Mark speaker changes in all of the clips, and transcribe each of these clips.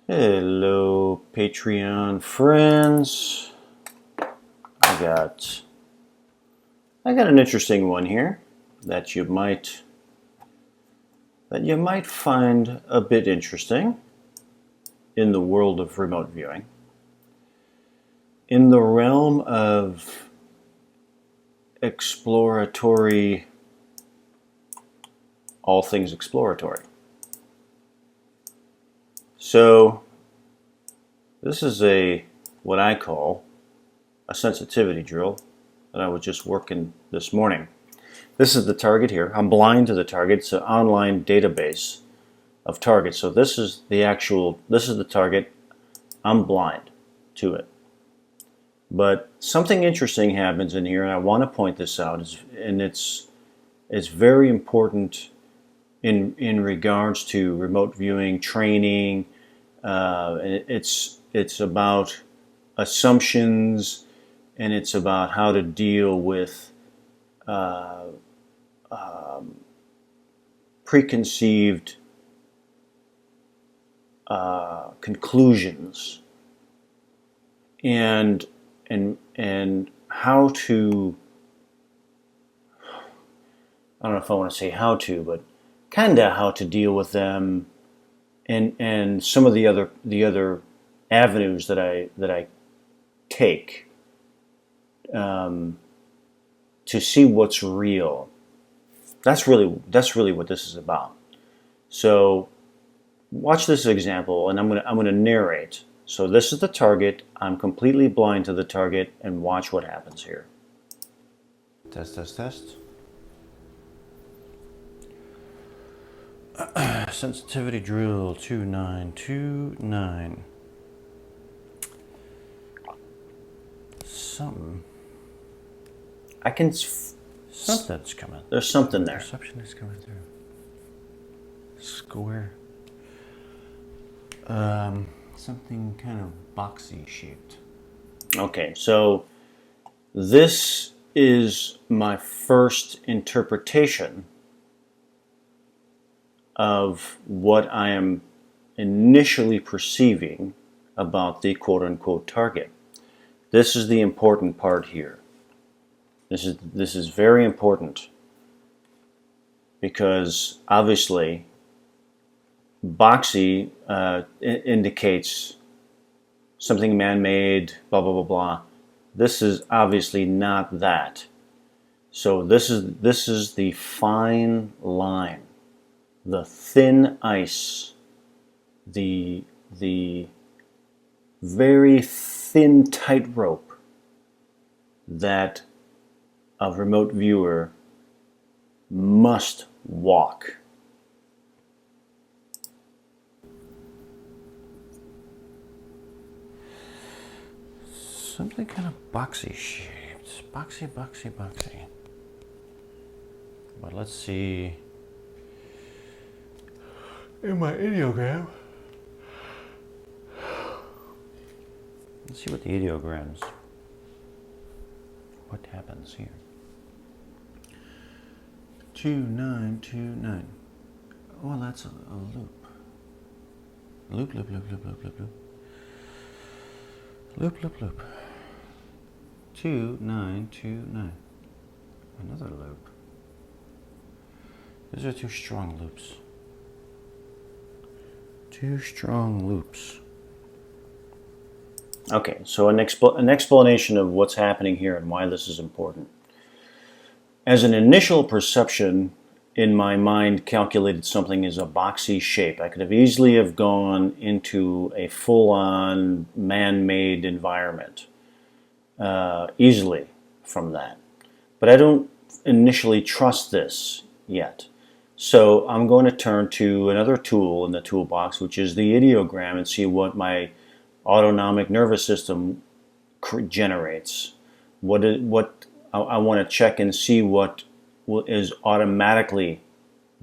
Speaker 1: Hello, Patreon friends. I got an interesting one here that you might find a bit interesting in the world of remote viewing. In the realm of exploratory, all things exploratory. So this is what I call a sensitivity drill that I was just working this morning. This is the target here. I'm blind to the target. It's an online database of targets. So this is the target. I'm blind to it. But something interesting happens in here, and I want to point this out, and it's very important in regards to remote viewing training. It's about assumptions, and it's about how to deal with preconceived conclusions, and how to, I don't know if I want to say how to, but kind of how to deal with them, and some of the other avenues that I take to see what's real. That's really what this is about. So watch this example, and I'm gonna narrate. So this is the target. I'm completely blind to the target, and watch what happens here. Test. Sensitivity drill 2929. Something's coming. There's something there.
Speaker 2: Perception is coming through. Square. Something kind of boxy shaped.
Speaker 1: Okay, so this is my first interpretation of what I am initially perceiving about the quote-unquote target. This is the important part here. This is very important, because obviously boxy indicates something man-made, blah blah blah blah. This is obviously not that. So this is the fine line, the thin ice, the very thin tightrope that a remote viewer must walk.
Speaker 2: Something kind of boxy shaped. Boxy. But let's see. In my ideogram. Let's see what the ideograms. What happens here? 2929. Oh, that's a loop. Loop. Loop. 2929. Another loop. These are two strong loops.
Speaker 1: Okay, so an explanation of what's happening here and why this is important. As an initial perception, in my mind, calculated something as a boxy shape. I could have easily have gone into a full-on man-made environment easily from that. But I don't initially trust this yet. So I'm going to turn to another tool in the toolbox, which is the ideogram, and see what my autonomic nervous system generates. What I want to check and see what is automatically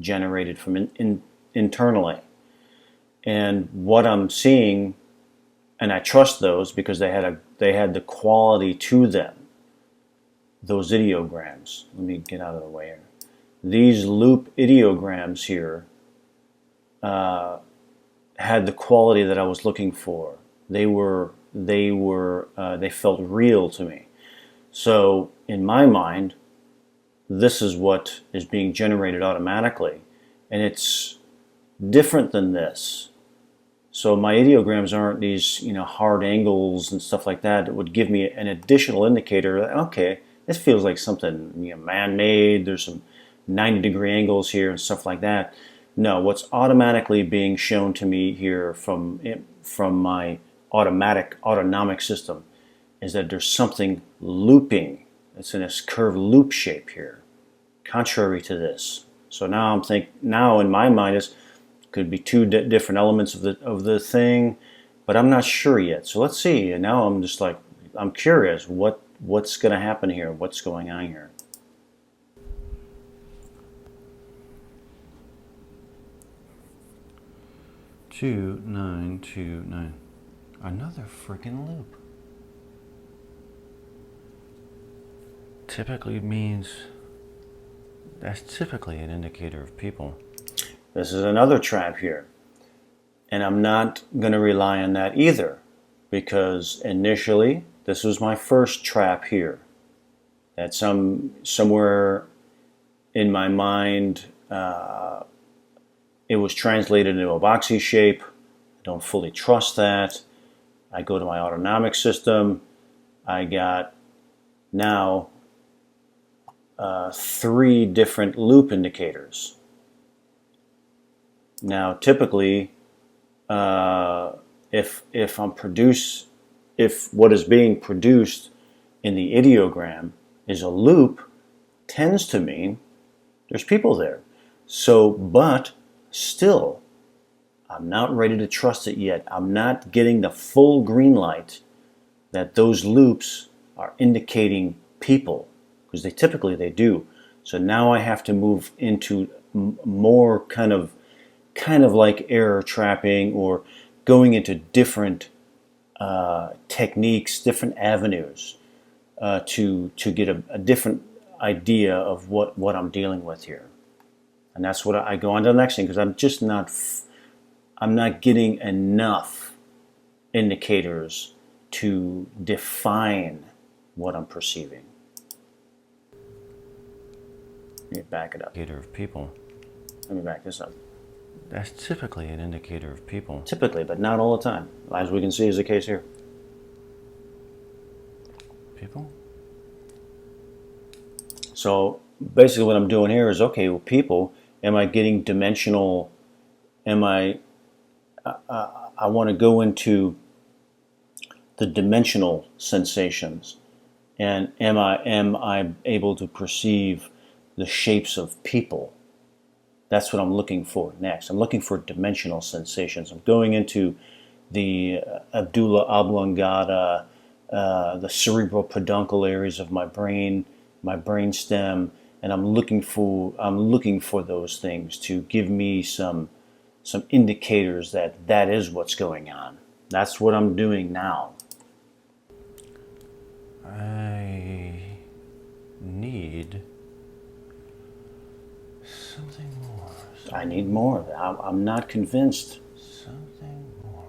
Speaker 1: generated from internally, and what I'm seeing, and I trust those because they had the quality to them. Those ideograms. Let me get out of the way here. These loop ideograms here have had the quality that I was looking for. They felt real to me. So in my mind, this is what is being generated automatically, and it's different than this. So my ideograms aren't these, hard angles and stuff like that. It would give me an additional indicator that, okay, this feels like something, man-made. There's some 90-degree angles here and stuff like that. No, what's automatically being shown to me here from my autonomic system is that there's something looping. It's in this curved loop shape here, contrary to this. So now now in my mind is could be two different elements of the thing, but I'm not sure yet. So let's see. And now I'm just like, I'm curious what's going to happen here. What's going on here?
Speaker 2: Two, 9, 2, 9. Another freaking loop. Typically means, that's typically an indicator of people.
Speaker 1: This is another trap here. And I'm not going to rely on that either, because initially this was my first trap here. That somewhere in my mind it was translated into a boxy shape. I don't fully trust that. I go to my autonomic system. I got now 3 different loop indicators. Now, typically, if what is being produced in the ideogram is a loop, tends to mean there's people there. So, but still, I'm not ready to trust it yet. I'm not getting the full green light that those loops are indicating people, because they typically do. So now I have to move into more kind of like error trapping, or going into different techniques, different avenues to get a different idea of what I'm dealing with here. And that's what I go on to the next thing, because I'm not getting enough indicators to define what I'm perceiving. Let me back it up.
Speaker 2: Indicator of people.
Speaker 1: Let me back this up.
Speaker 2: That's typically an indicator of people.
Speaker 1: Typically, but not all the time. As we can see is the case here.
Speaker 2: People?
Speaker 1: So basically what I'm doing here is, okay, well, people, am I getting dimensional? I want to go into the dimensional sensations, and am I able to perceive the shapes of people? That's what I'm looking for next. I'm looking for dimensional sensations. I'm going into the medulla oblongata, the cerebral peduncle areas of my brain stem, and I'm looking for those things to give me some indicators that is what's going on. That's what I'm doing now.
Speaker 2: I need something more.
Speaker 1: I need more. I'm not convinced.
Speaker 2: Something more.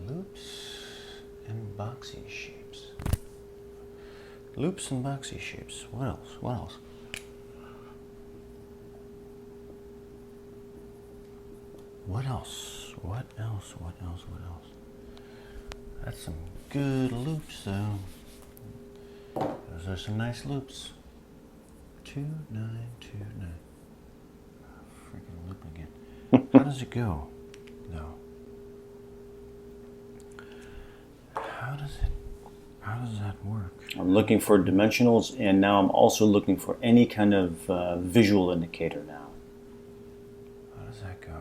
Speaker 2: Loops and boxy shapes. Loops and boxy shapes. What else? What else? What else? What else? What else? What else? That's some good loops, though. Those are some nice loops. 2, 9, 2, 9. Freaking loop again. How does it go? No. How does that work?
Speaker 1: I'm looking for dimensionals, and now I'm also looking for any kind of visual indicator now.
Speaker 2: How does that go?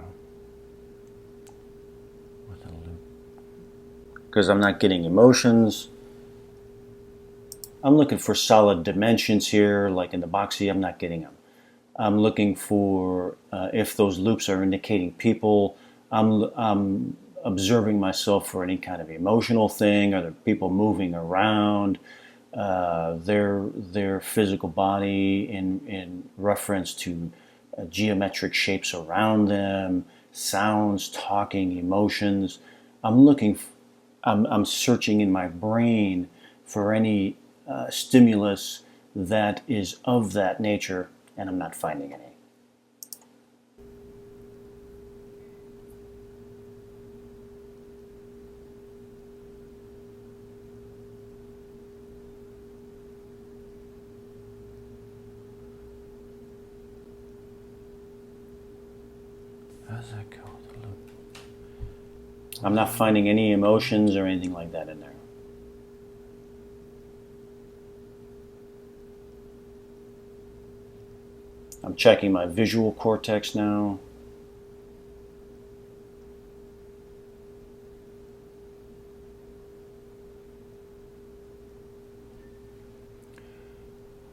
Speaker 2: With a loop.
Speaker 1: Because I'm not getting emotions. I'm looking for solid dimensions here, like in the boxy. I'm not getting them. I'm looking for if those loops are indicating people. I'm observing myself for any kind of emotional thing. Are there people moving around? Their physical body in reference to geometric shapes around them, sounds, talking, emotions. I'm searching in my brain for any stimulus that is of that nature, and I'm not finding any.
Speaker 2: How's that go?
Speaker 1: I'm not finding any emotions or anything like that in there. I'm checking my visual cortex now.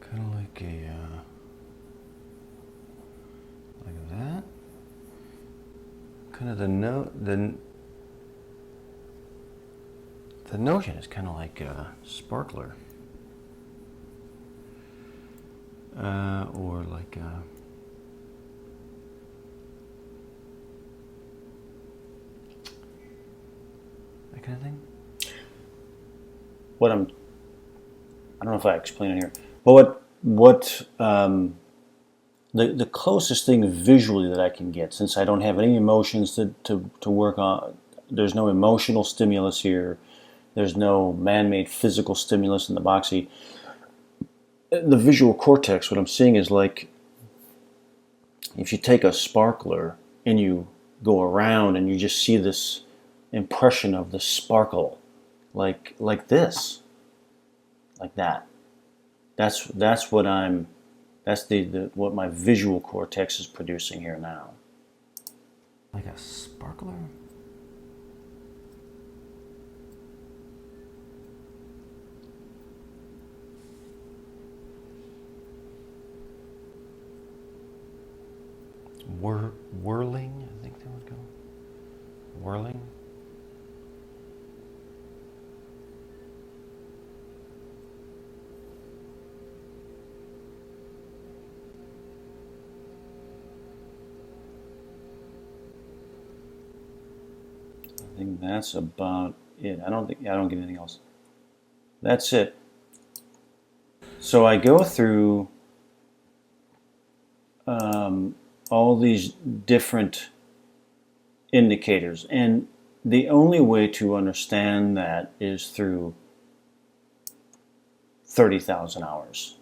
Speaker 2: Kind of like a, like that. Kind of the notion is kind of like a sparkler. Or like a, that kind of thing.
Speaker 1: I don't know if I explain it here, but the closest thing visually that I can get, since I don't have any emotions to work on, there's no emotional stimulus here, there's no man-made physical stimulus in the boxy. The visual cortex, what I'm seeing is like if you take a sparkler and you go around and you just see this impression of the sparkle, like this, like that. That's what what my visual cortex is producing here now.
Speaker 2: Like a sparkler? Whirling, I think they would go. Whirling.
Speaker 1: I think that's about it. I don't get anything else. That's it. So I go through all these different indicators, and the only way to understand that is through 30,000 hours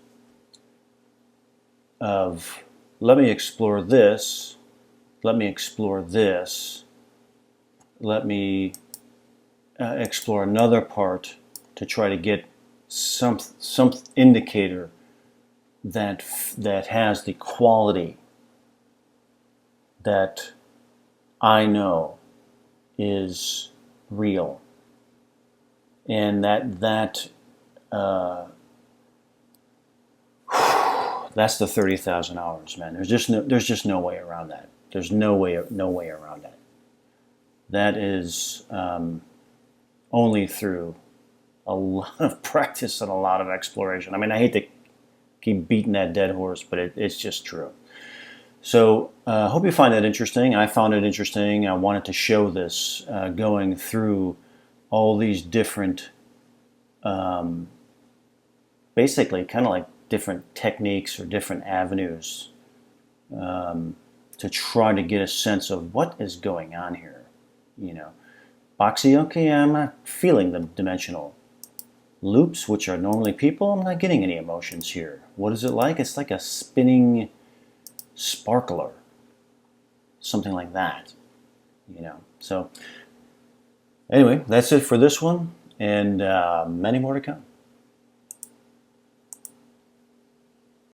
Speaker 1: of let me explore this, let me explore this, let me explore another part to try to get some indicator that has the quality that I know is real, and that's the 30,000 hours, man. There's just no way around that. There's no way around that. That is only through a lot of practice and a lot of exploration. I mean, I hate to keep beating that dead horse, but it's just true. So I hope you find that interesting. I found it interesting. I wanted to show this going through all these different, basically kind of like different techniques or different avenues to try to get a sense of what is going on here. You know, boxy, okay, I'm not feeling the dimensional. Loops, which are normally people, I'm not getting any emotions here. What is it like? It's like a spinning sparkler, something like that, you know. So anyway, that's it for this one, and many more to come.